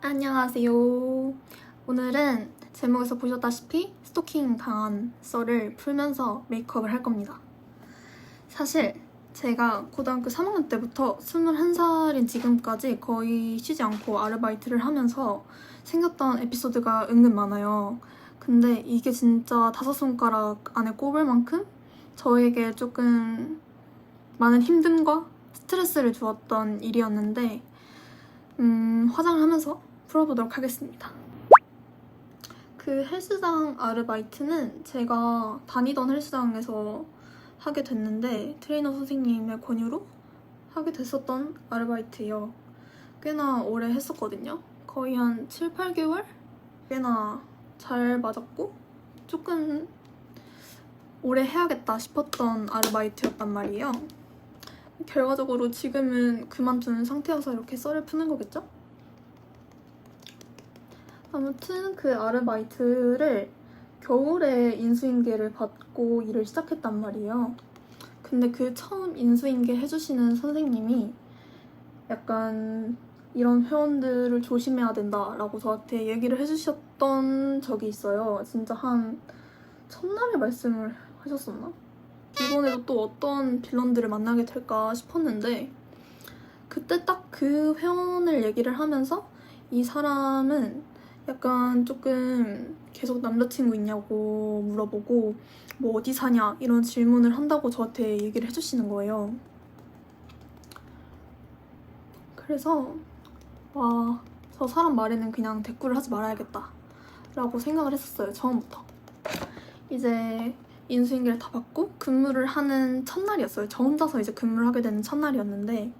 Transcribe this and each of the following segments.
안녕하세요. 오늘은 제목에서 보셨다시피 스토킹 당한 썰을 풀면서 메이크업을 할 겁니다. 사실 제가 고등학교 3학년 때부터 21살인 지금까지 거의 쉬지 않고 아르바이트를 하면서 생겼던 에피소드가 은근 많아요. 근데 이게 진짜 5손가락 안에 꼽을 만큼 저에게 조금 많은 힘듦과 스트레스를 주었던 일이었는데 화장을 하면서 풀어보도록 하겠습니다. 그 헬스장 아르바이트는 제가 다니던 헬스장에서 하게 됐는데 트레이너 선생님의 권유로 하게 됐었던 아르바이트예요. 꽤나 오래 했었거든요. 거의 한 7, 8개월? 꽤나 잘 맞았고 조금 오래 해야겠다 싶었던 아르바이트였단 말이에요. 결과적으로 지금은 그만둔 상태여서 이렇게 썰을 푸는 거겠죠? 아무튼 그 아르바이트를 겨울에 인수인계를 받고 일을 시작했단 말이에요. 근데 그 처음 인수인계 해주시는 선생님이 약간 이런 회원들을 조심해야 된다라고 저한테 얘기를 해주셨던 적이 있어요. 진짜 한 첫날에 말씀을 하셨었나? 이번에도 또 어떤 빌런들을 만나게 될까 싶었는데 그때 딱 그 회원을 얘기를 하면서 이 사람은 약간 조금 계속 남자친구 있냐고 물어보고 뭐 어디 사냐 이런 질문을 한다고 저한테 얘기를 해주시는 거예요. 그래서 와, 저 사람 말에는 그냥 대꾸를 하지 말아야겠다 라고 생각을 했었어요. 처음부터. 이제 인수인계를 다 받고 근무를 하는 첫날이었어요. 저 혼자서 이제 근무를 하게 되는 첫날이었는데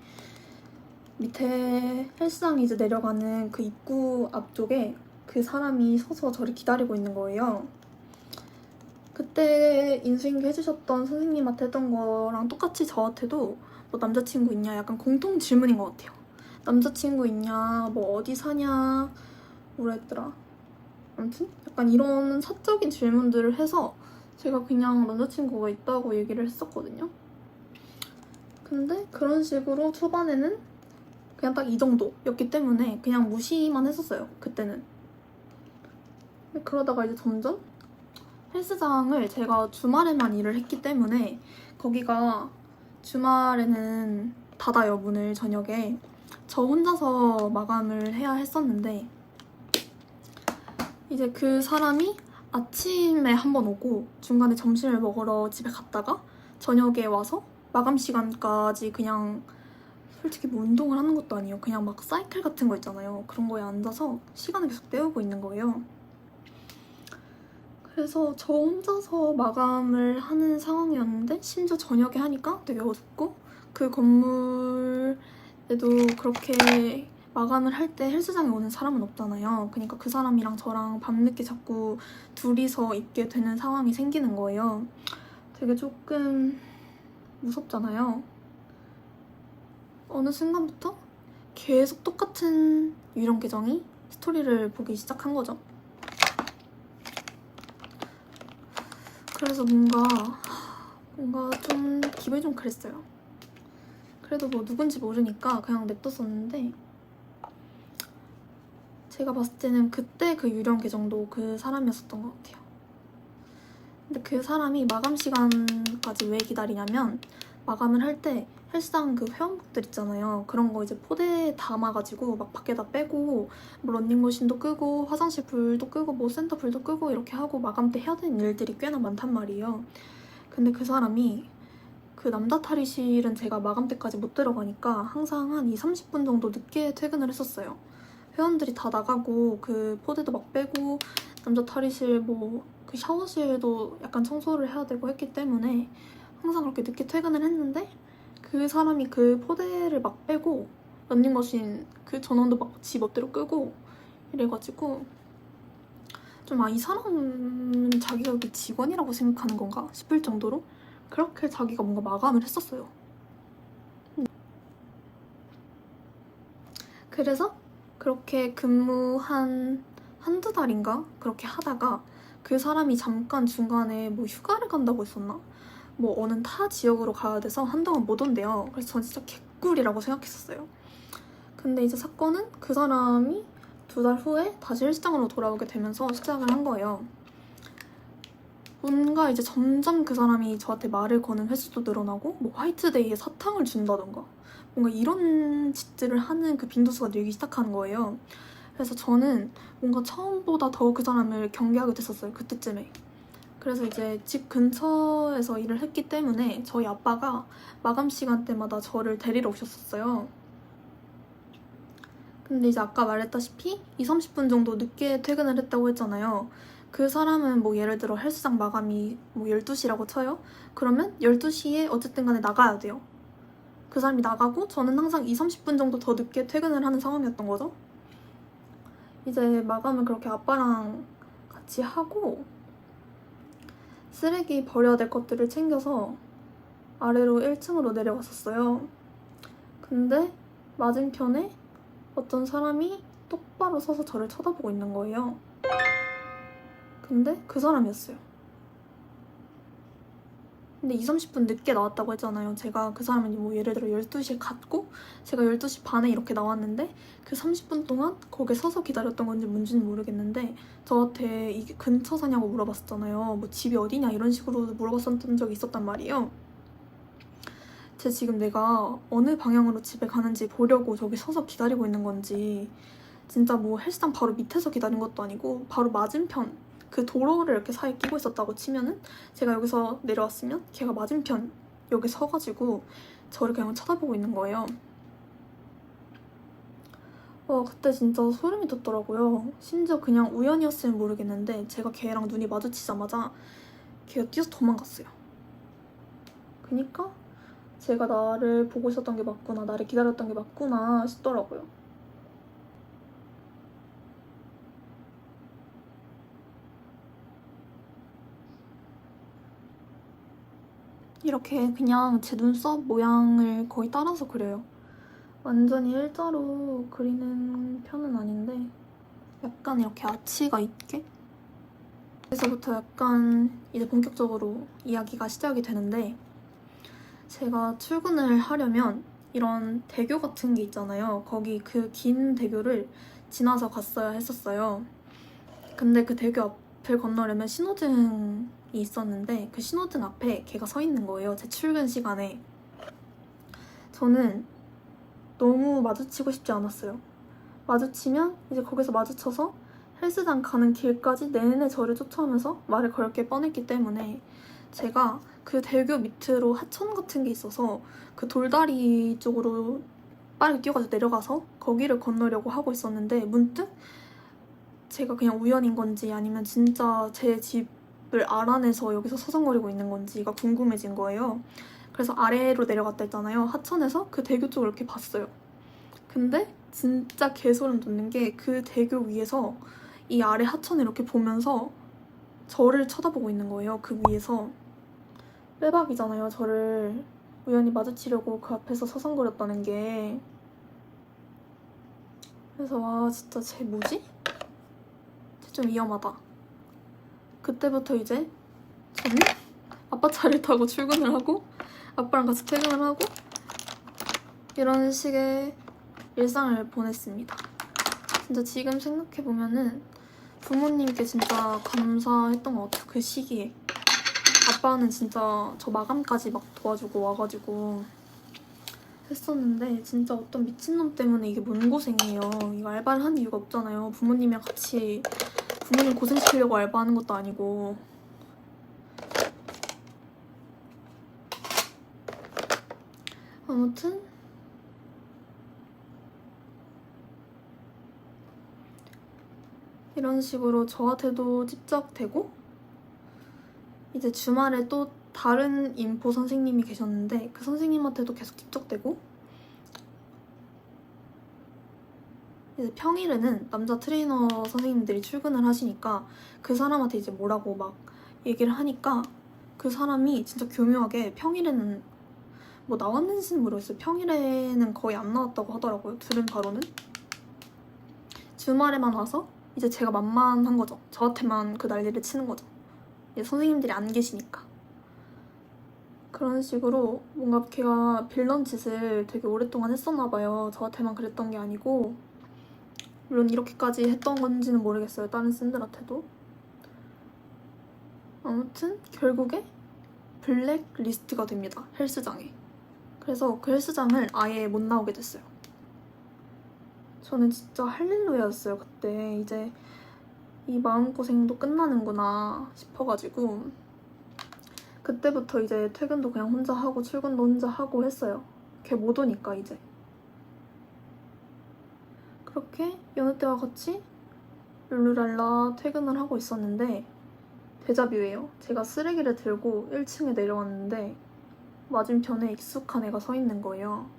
밑에 헬스장이 이제 내려가는 그 입구 앞쪽에 그 사람이 서서 저를 기다리고 있는 거예요. 그때 인수인계 해주셨던 선생님한테 했던 거랑 똑같이 저한테도 뭐 남자친구 있냐 약간 공통 질문인 것 같아요. 남자친구 있냐, 뭐 어디 사냐, 뭐라 했더라. 아무튼 약간 이런 사적인 질문들을 해서 제가 그냥 남자친구가 있다고 얘기를 했었거든요. 근데 그런 식으로 초반에는 그냥 딱 이 정도였기 때문에 그냥 무시만 했었어요, 그때는. 그러다가 이제 점점 헬스장을 제가 주말에만 일을 했기 때문에 거기가 주말에는 닫아요, 문을 저녁에. 저 혼자서 마감을 해야 했었는데 이제 그 사람이 아침에 한 번 오고 중간에 점심을 먹으러 집에 갔다가 저녁에 와서 마감 시간까지 그냥 솔직히 뭐 운동을 하는 것도 아니에요. 그냥 막 사이클 같은 거 있잖아요. 그런 거에 앉아서 시간을 계속 때우고 있는 거예요. 그래서 저 혼자서 마감을 하는 상황이었는데 심지어 저녁에 하니까 되게 어둡고 그 건물에도 그렇게 마감을 할 때 헬스장에 오는 사람은 없잖아요. 그러니까 그 사람이랑 저랑 밤늦게 자꾸 둘이서 있게 되는 상황이 생기는 거예요. 되게 조금 무섭잖아요. 어느 순간부터 계속 똑같은 유령 계정이 스토리를 보기 시작한 거죠. 그래서 뭔가 좀 기분이 좀 그랬어요. 그래도 뭐 누군지 모르니까 그냥 냅뒀었는데 제가 봤을 때는 그때 그 유령 계정도 그 사람이었었던 것 같아요. 근데 그 사람이 마감 시간까지 왜 기다리냐면 마감을 할 때 헬스장 그 회원복들 있잖아요. 그런 거 이제 포대에 담아가지고 막 밖에다 빼고 뭐 런닝머신도 끄고 화장실 불도 끄고 뭐 센터 불도 끄고 이렇게 하고 마감 때 해야 되는 일들이 꽤나 많단 말이에요. 근데 그 사람이 그 남자 탈의실은 제가 마감 때까지 못 들어가니까 항상 한 2, 30분 정도 늦게 퇴근을 했었어요. 회원들이 다 나가고 그 포대도 막 빼고 남자 탈의실 뭐 그 샤워실도 약간 청소를 해야 되고 했기 때문에 항상 그렇게 늦게 퇴근을 했는데 그 사람이 그 포대를 막 빼고 런닝머신 그 전원도 막 지 멋대로 끄고 이래가지고 좀 이 사람은 자기가 여기 직원이라고 생각하는 건가 싶을 정도로 그렇게 자기가 뭔가 마감을 했었어요. 그래서 그렇게 근무 한두 달인가 그렇게 하다가 그 사람이 잠깐 중간에 뭐 휴가를 간다고 했었나? 뭐 어느 타 지역으로 가야 돼서 한동안 못 온대요. 그래서 전 진짜 개꿀이라고 생각했었어요. 근데 이제 사건은 그 사람이 2달 후에 다시 헬스장으로 돌아오게 되면서 시작을 한 거예요. 뭔가 이제 점점 그 사람이 저한테 말을 거는 횟수도 늘어나고 뭐 화이트데이에 사탕을 준다던가 뭔가 이런 짓들을 하는 그 빈도수가 늘기 시작하는 거예요. 그래서 저는 뭔가 처음보다 더 그 사람을 경계하게 됐었어요. 그때쯤에. 그래서 이제 집 근처에서 일을 했기 때문에 저희 아빠가 마감 시간 때마다 저를 데리러 오셨었어요. 근데 이제 아까 말했다시피 20-30분 정도 늦게 퇴근을 했다고 했잖아요. 그 사람은 뭐 예를 들어 헬스장 마감이 뭐 12시라고 쳐요. 그러면 12시에 어쨌든 간에 나가야 돼요. 그 사람이 나가고 저는 항상 20-30분 정도 더 늦게 퇴근을 하는 상황이었던 거죠. 이제 마감을 그렇게 아빠랑 같이 하고 쓰레기 버려야 될 것들을 챙겨서 아래로 1층으로 내려갔었어요. 근데 맞은편에 어떤 사람이 똑바로 서서 저를 쳐다보고 있는 거예요. 근데 그 사람이었어요. 근데 20-30분 늦게 나왔다고 했잖아요. 제가 그 사람이 뭐 예를 들어 12시에 갔고 제가 12시 반에 이렇게 나왔는데 그 30분 동안 거기에 서서 기다렸던 건지 뭔지는 모르겠는데 저한테 이게 근처 사냐고 물어봤었잖아요. 뭐 집이 어디냐 이런 식으로 물어봤었던 적이 있었단 말이에요. 쟤 지금 내가 어느 방향으로 집에 가는지 보려고 저기 서서 기다리고 있는 건지 진짜 뭐 헬스장 바로 밑에서 기다린 것도 아니고 바로 맞은편 그 도로를 이렇게 사이에 끼고 있었다고 치면은 제가 여기서 내려왔으면 걔가 맞은편 여기 서가지고 저를 그냥 쳐다보고 있는 거예요. 그때 진짜 소름이 돋더라고요. 심지어 그냥 우연이었으면 모르겠는데 제가 걔랑 눈이 마주치자마자 걔가 뛰어서 도망갔어요. 그니까 제가 나를 보고 있었던 게 맞구나, 나를 기다렸던 게 맞구나 싶더라고요. 이렇게 그냥 제 눈썹 모양을 거의 따라서 그려요. 완전히 일자로 그리는 편은 아닌데 약간 이렇게 아치가 있게? 그래서부터 약간 이제 본격적으로 이야기가 시작이 되는데 제가 출근을 하려면 이런 대교 같은 게 있잖아요. 거기 그 긴 대교를 지나서 갔어야 했었어요. 근데 그 대교 앞을 건너려면 신호등이 있었는데 그 신호등 앞에 걔가 서 있는 거예요. 제 출근 시간에. 저는 너무 마주치고 싶지 않았어요. 마주치면 이제 거기서 마주쳐서 헬스장 가는 길까지 내내 저를 쫓아오면서 말을 걸 게 뻔했기 때문에 제가 그 대교 밑으로 하천 같은 게 있어서 그 돌다리 쪽으로 빠르게 뛰어가지고 내려가서 거기를 건너려고 하고 있었는데 문득 제가 그냥 우연인 건지 아니면 진짜 제 집을 알아내서 여기서 서성거리고 있는 건지가 궁금해진 거예요. 그래서 아래로 내려갔다 했잖아요. 하천에서 그 대교 쪽을 이렇게 봤어요. 근데 진짜 개소름 돋는 게 그 대교 위에서 이 아래 하천을 이렇게 보면서 저를 쳐다보고 있는 거예요. 그 위에서. 빼박이잖아요. 저를 우연히 마주치려고 그 앞에서 서성거렸다는 게. 그래서 와 진짜 쟤 뭐지? 쟤 좀 위험하다. 그때부터 이제 저는 아빠 차를 타고 출근을 하고 아빠랑 같이 퇴근을 하고 이런 식의 일상을 보냈습니다. 진짜 지금 생각해보면은 부모님께 진짜 감사했던 것 같아요. 그 시기에. 아빠는 진짜 저 마감까지 막 도와주고 와가지고 했었는데 진짜 어떤 미친놈 때문에 이게 뭔 고생이에요. 이거 알바를 한 이유가 없잖아요. 부모님이랑 같이 부모님 고생시키려고 알바하는 것도 아니고. 아무튼 이런 식으로 저한테도 찝적대고 이제 주말에 또 다른 인포 선생님이 계셨는데 그 선생님한테도 계속 찝적대고 이제 평일에는 남자 트레이너 선생님들이 출근을 하시니까 그 사람한테 이제 뭐라고 막 얘기를 하니까 그 사람이 진짜 교묘하게 평일에는 뭐 나왔는지는 모르겠어요. 평일에는 거의 안 나왔다고 하더라고요. 들은 바로는. 주말에만 와서 이제 제가 만만한 거죠. 저한테만 그 난리를 치는 거죠. 이제 선생님들이 안 계시니까. 그런 식으로 뭔가 걔가 빌런 짓을 되게 오랫동안 했었나 봐요. 저한테만 그랬던 게 아니고. 물론 이렇게까지 했던 건지는 모르겠어요. 다른 쌤들한테도. 아무튼 결국에 블랙리스트가 됩니다. 헬스장에. 그래서 그 헬스장을 아예 못 나오게 됐어요. 저는 진짜 할렐루야였어요. 그때 이제 이 마음고생도 끝나는구나 싶어가지고 그때부터 이제 퇴근도 그냥 혼자 하고 출근도 혼자 하고 했어요. 걔 못 오니까 이제. 그렇게 여느 때와 같이 룰루랄라 퇴근을 하고 있었는데 데자뷰예요. 제가 쓰레기를 들고 1층에 내려왔는데 맞은편에 익숙한 애가 서 있는 거예요.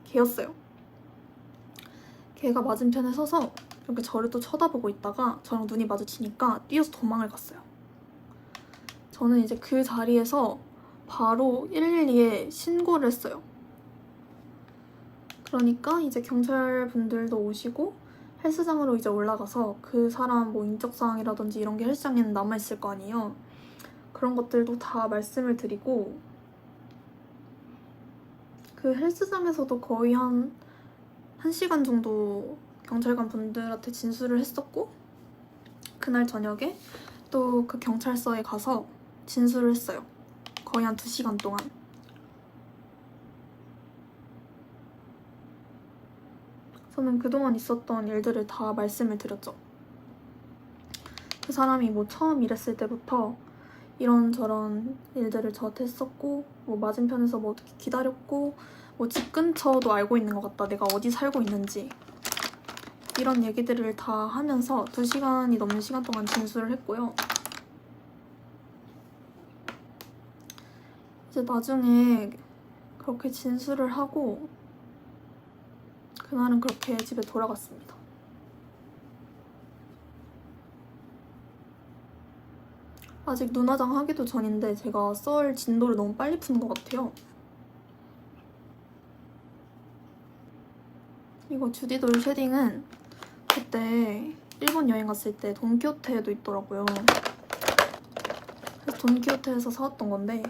걔였어요. 걔가 맞은편에 서서 이렇게 저를 또 쳐다보고 있다가 저랑 눈이 마주치니까 뛰어서 도망을 갔어요. 저는 이제 그 자리에서 바로 112에 신고를 했어요. 그러니까 이제 경찰분들도 오시고 헬스장으로 이제 올라가서 그 사람 뭐 인적사항이라든지 이런 게 헬스장에는 남아있을 거 아니에요. 그런 것들도 다 말씀을 드리고 그 헬스장에서도 거의 한 1시간 정도 경찰관 분들한테 진술을 했었고 그날 저녁에 또 그 경찰서에 가서 진술을 했어요. 거의 한 2시간 동안. 저는 그동안 있었던 일들을 다 말씀을 드렸죠. 그 사람이 뭐 처음 일했을 때부터 이런저런 일들을 저한테 했었고 뭐 맞은편에서 뭐 어떻게 기다렸고 뭐 집 근처도 알고 있는 것 같다. 내가 어디 살고 있는지 이런 얘기들을 다 하면서 2시간이 넘는 시간 동안 진술을 했고요. 이제 나중에 그렇게 진술을 하고 그날은 그렇게 집에 돌아갔습니다. 아직 눈화장 하기도 전인데 제가 썰 진도를 너무 빨리 푸는 것 같아요. 이거 주디돌 쉐딩은 그때 일본 여행 갔을 때 돈키호테에도 있더라고요. 그래서 돈키호테에서 사왔던 건데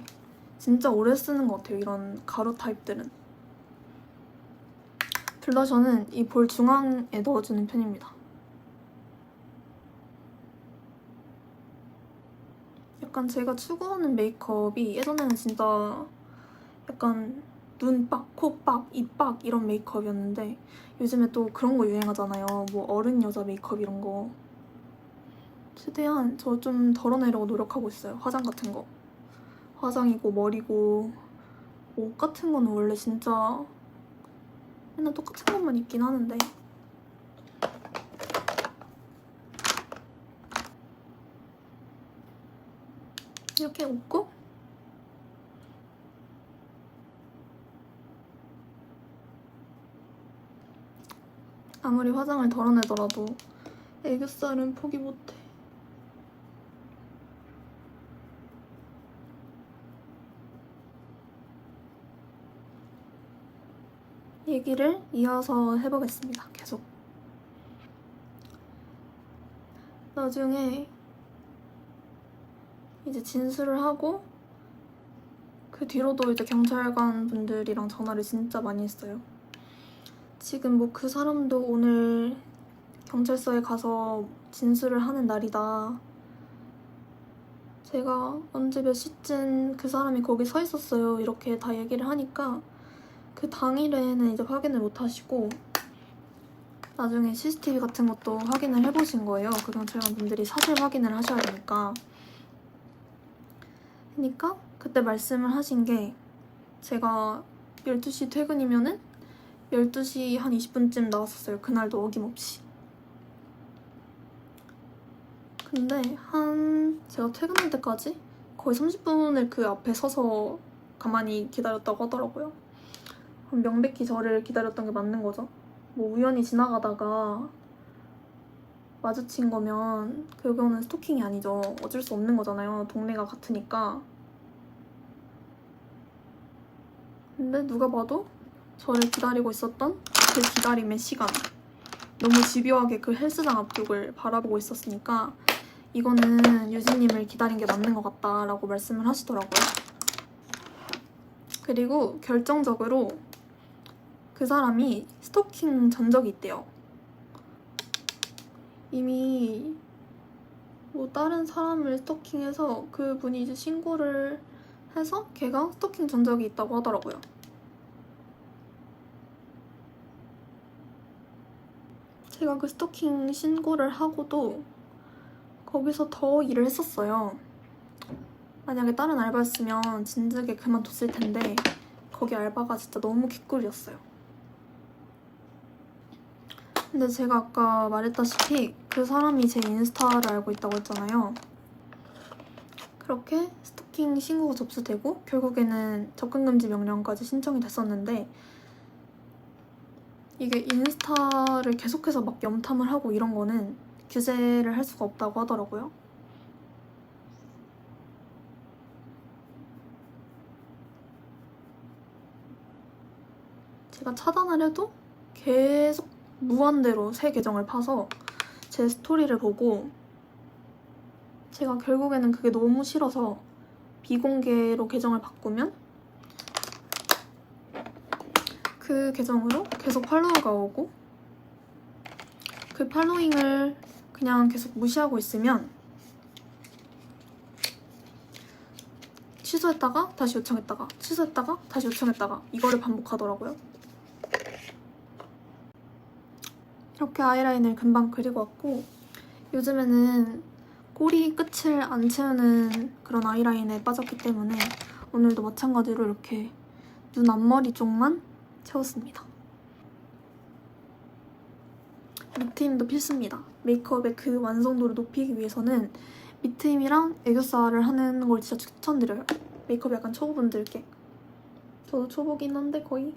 진짜 오래 쓰는 것 같아요. 이런 가루 타입들은. 블러셔는 이 볼 중앙에 넣어주는 편입니다. 약간 제가 추구하는 메이크업이 예전에는 진짜 약간 눈빡, 코빡, 입빡 이런 메이크업이었는데 요즘에 또 그런 거 유행하잖아요. 뭐 어른 여자 메이크업 이런 거. 최대한 저 좀 덜어내려고 노력하고 있어요. 화장 같은 거. 화장이고 머리고 옷 같은 거는 원래 진짜 맨날 똑같은 것만 입긴 하는데 이렇게 웃고 아무리 화장을 덜어내더라도 애교살은 포기 못해. 얘기를 이어서 해보겠습니다. 계속. 나중에 이제 진술을 하고 그 뒤로도 이제 경찰관 분들이랑 전화를 진짜 많이 했어요. 지금 뭐 그 사람도 오늘 경찰서에 가서 진술을 하는 날이다. 제가 언제 몇 시쯤 그 사람이 거기 서 있었어요. 이렇게 다 얘기를 하니까 그 당일에는 이제 확인을 못 하시고 나중에 CCTV 같은 것도 확인을 해보신 거예요. 그 경찰관 분들이 사실 확인을 하셔야 되니까. 그러니까 그때 말씀을 하신 게 제가 12시 퇴근이면은 12시 한 20분쯤 나왔었어요. 그날도 어김없이. 근데 제가 퇴근할 때까지 거의 30분을 그 앞에 서서 가만히 기다렸다고 하더라고요. 명백히 저를 기다렸던 게 맞는 거죠. 뭐 우연히 지나가다가 마주친 거면 그거는 스토킹이 아니죠. 어쩔 수 없는 거잖아요. 동네가 같으니까. 근데 누가 봐도 저를 기다리고 있었던 그 기다림의 시간, 너무 집요하게 그 헬스장 앞쪽을 바라보고 있었으니까 이거는 유진님을 기다린 게 맞는 것 같다라고 말씀을 하시더라고요. 그리고 결정적으로 그 사람이 스토킹 전적이 있대요. 이미 뭐 다른 사람을 스토킹해서 그분이 이제 신고를 해서 걔가 스토킹 전적이 있다고 하더라고요. 제가 그 스토킹 신고를 하고도 거기서 더 일을 했었어요. 만약에 다른 알바였으면 진즉에 그만뒀을 텐데 거기 알바가 진짜 너무 개꿀이었어요. 근데 제가 아까 말했다시피 그 사람이 제 인스타를 알고 있다고 했잖아요. 그렇게 스토킹 신고가 접수되고 결국에는 접근금지 명령까지 신청이 됐었는데 이게 인스타를 계속해서 막 염탐을 하고 이런 거는 규제를 할 수가 없다고 하더라고요. 제가 차단을 해도 계속 무한대로 새 계정을 파서 제 스토리를 보고 제가 결국에는 그게 너무 싫어서 비공개로 계정을 바꾸면 그 계정으로 계속 팔로워가 오고 그 팔로잉을 그냥 계속 무시하고 있으면 취소했다가 다시 요청했다가 취소했다가 다시 요청했다가 이거를 반복하더라고요. 이렇게 아이라인을 금방 그리고 왔고 요즘에는 꼬리 끝을 안 채우는 그런 아이라인에 빠졌기 때문에 오늘도 마찬가지로 이렇게 눈 앞머리 쪽만 채웠습니다. 밑트임도 필수입니다. 메이크업의 그 완성도를 높이기 위해서는 밑트임이랑 애교살을 하는 걸 진짜 추천드려요. 메이크업 약간 초보분들께. 저도 초보긴 한데 거의.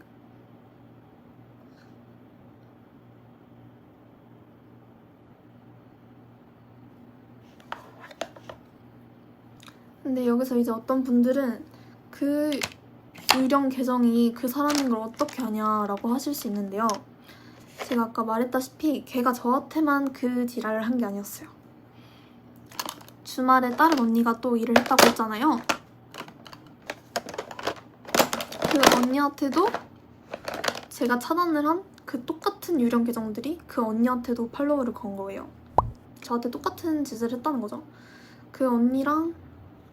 근데 여기서 이제 어떤 분들은 그 유령 계정이 그 사람인 걸 어떻게 아냐라고 하실 수 있는데요. 제가 아까 말했다시피 걔가 저한테만 그 지랄을 한 게 아니었어요. 주말에 다른 언니가 또 일을 했다고 했잖아요. 그 언니한테도 제가 차단을 한 그 똑같은 유령 계정들이 그 언니한테도 팔로우를 건 거예요. 저한테 똑같은 짓을 했다는 거죠. 그 언니랑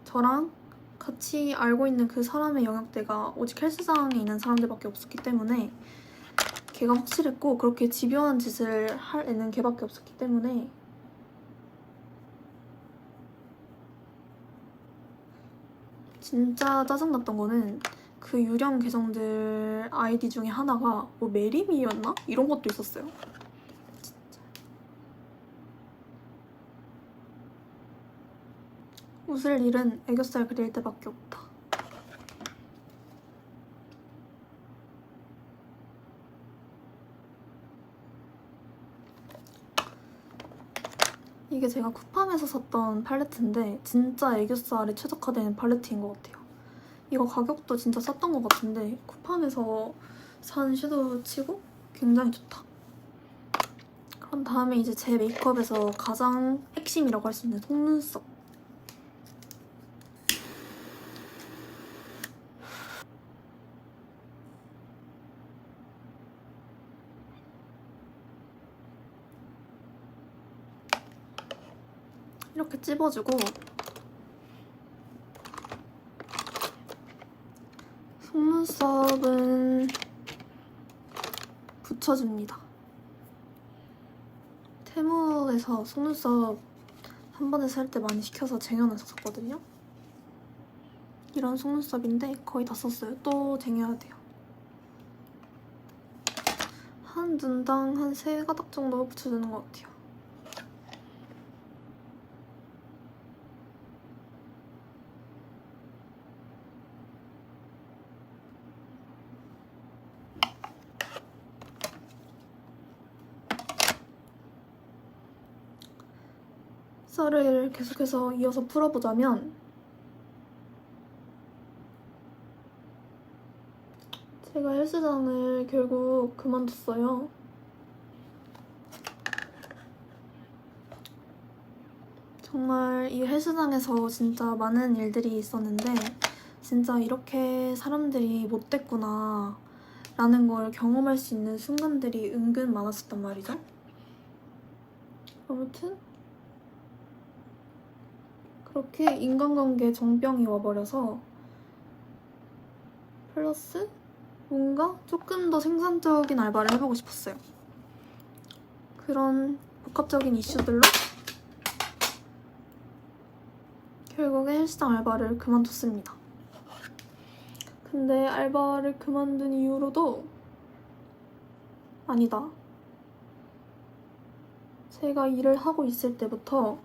저랑 같이 알고 있는 그 사람의 영역대가 오직 헬스장에 있는 사람들밖에 없었기 때문에 걔가 확실했고 그렇게 집요한 짓을 할 애는 걔밖에 없었기 때문에 진짜 짜증났던 거는 그 유령 계정들 아이디 중에 하나가 뭐 메리미였나? 이런 것도 있었어요. 진짜. 웃을 일은 애교살 그릴 때밖에 없다. 이게 제가 쿠팜에서 샀던 팔레트인데 진짜 애교살에 최적화된 팔레트인 것 같아요. 이거 가격도 진짜 쌌던 것 같은데 쿠팜에서 산 섀도우 치고 굉장히 좋다. 그런 다음에 이제 제 메이크업에서 가장 핵심이라고 할 수 있는 속눈썹. 이렇게 찝어주고 속눈썹은 붙여줍니다. 테무에서 속눈썹 한 번에 살 때 많이 시켜서 쟁여놔서 샀거든요. 이런 속눈썹인데 거의 다 썼어요. 또 쟁여야 돼요. 한 눈당 한 3가닥 정도 붙여주는 것 같아요. 썰을 계속해서 이어서 풀어보자면 제가 헬스장을 결국 그만뒀어요. 정말 이 헬스장에서 진짜 많은 일들이 있었는데 진짜 이렇게 사람들이 못됐구나 라는 걸 경험할 수 있는 순간들이 은근 많았었단 말이죠. 아무튼 그렇게 인간관계에 정병이 와버려서 플러스 뭔가 조금 더 생산적인 알바를 해보고 싶었어요. 그런 복합적인 이슈들로 결국에 헬스장 알바를 그만뒀습니다. 근데 알바를 그만둔 이후로도 아니다. 제가 일을 하고 있을 때부터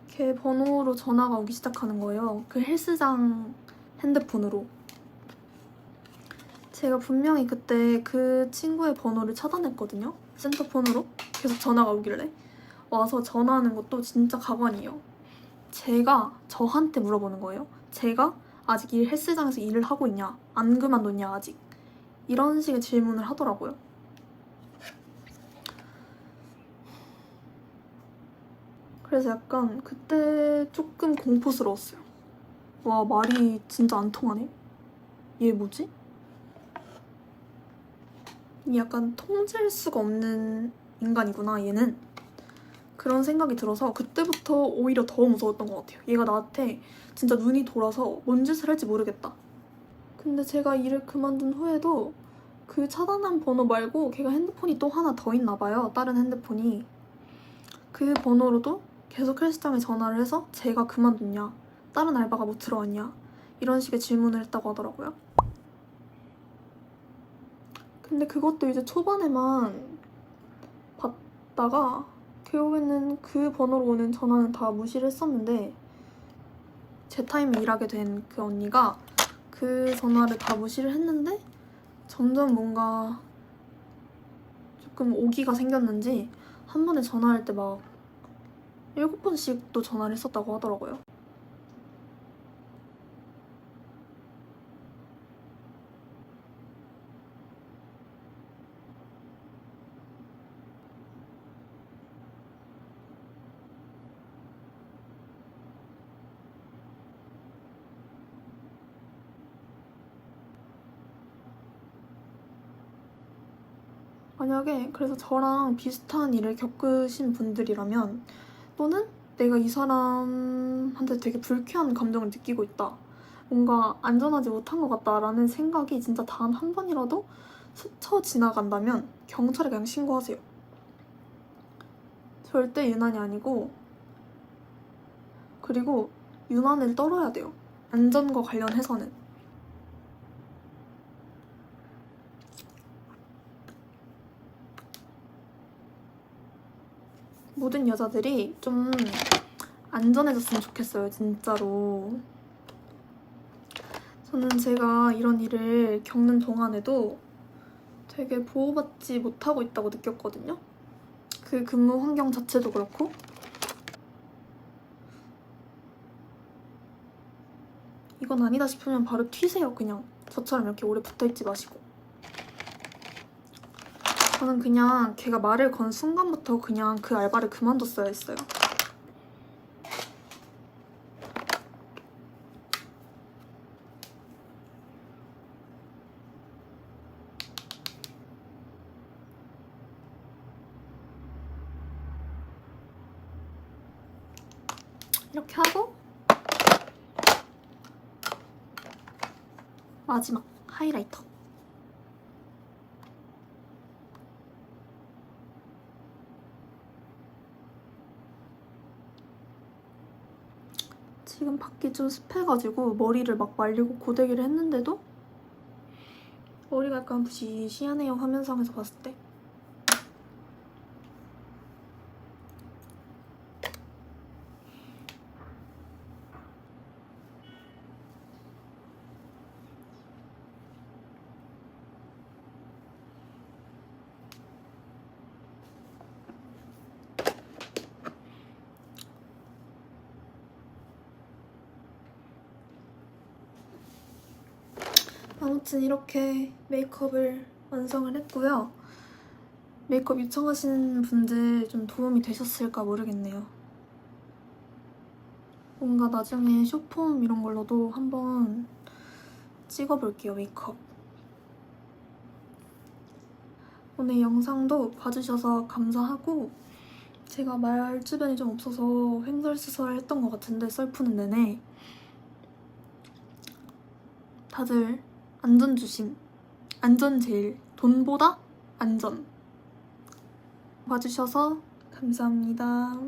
걔 번호로 전화가 오기 시작하는 거예요. 그 헬스장 핸드폰으로. 제가 분명히 그때 그 친구의 번호를 차단했거든요. 센터폰으로 계속 전화가 오길래. 와서 전화하는 것도 진짜 가관이에요. 제가 저한테 물어보는 거예요. 제가 아직 헬스장에서 일을 하고 있냐? 안 그만뒀냐 아직? 이런 식의 질문을 하더라고요. 그래서 약간 그때 조금 공포스러웠어요. 와, 말이 진짜 안 통하네? 얘 뭐지? 약간 통제할 수가 없는 인간이구나, 얘는. 그런 생각이 들어서 그때부터 오히려 더 무서웠던 것 같아요. 얘가 나한테 진짜 눈이 돌아서 뭔 짓을 할지 모르겠다. 근데 제가 일을 그만둔 후에도 그 차단한 번호 말고 걔가 핸드폰이 또 하나 더 있나 봐요. 다른 핸드폰이. 그 번호로도 계속 헬스장에 전화를 해서 제가 그만뒀냐, 다른 알바가 뭐 들어왔냐, 이런 식의 질문을 했다고 하더라고요. 근데 그것도 이제 초반에만 받다가 결국에는 그 번호로 오는 전화는 다 무시를 했었는데 제 타임에 일하게 된 그 언니가 그 전화를 다 무시를 했는데 점점 뭔가 조금 오기가 생겼는지 한 번에 전화할 때 막 7번씩도 전화를 했었다고 하더라고요. 만약에 그래서 저랑 비슷한 일을 겪으신 분들이라면 또는 내가 이 사람한테 되게 불쾌한 감정을 느끼고 있다, 뭔가 안전하지 못한 것 같다라는 생각이 진짜 단 한 번이라도 스쳐 지나간다면 경찰에 그냥 신고하세요. 절대 유난이 아니고, 그리고 유난을 떨어야 돼요. 안전과 관련해서는. 모든 여자들이 좀 안전해졌으면 좋겠어요, 진짜로. 저는 제가 이런 일을 겪는 동안에도 되게 보호받지 못하고 있다고 느꼈거든요. 그 근무 환경 자체도 그렇고. 이건 아니다 싶으면 바로 튀세요, 그냥. 저처럼 이렇게 오래 붙어있지 마시고. 저는 그냥 걔가 말을 건 순간부터 그냥 그 알바를 그만뒀어야 했어요. 이렇게 하고 마지막 하이라이터. 지금 밖이 좀 습해가지고 머리를 막 말리고 고데기를 했는데도 머리가 약간 부시시하네요, 화면상에서 봤을 때. 아무튼 이렇게 메이크업을 완성을 했고요. 메이크업 요청하시는 분들 좀 도움이 되셨을까 모르겠네요. 뭔가 나중에 숏폼 이런 걸로도 한번 찍어볼게요, 메이크업. 오늘 영상도 봐주셔서 감사하고 제가 말 주변이 좀 없어서 횡설수설했던 것 같은데 썰 푸는 내내 다들 안전조심, 안전 제일, 돈보다 안전 봐주셔서 감사합니다.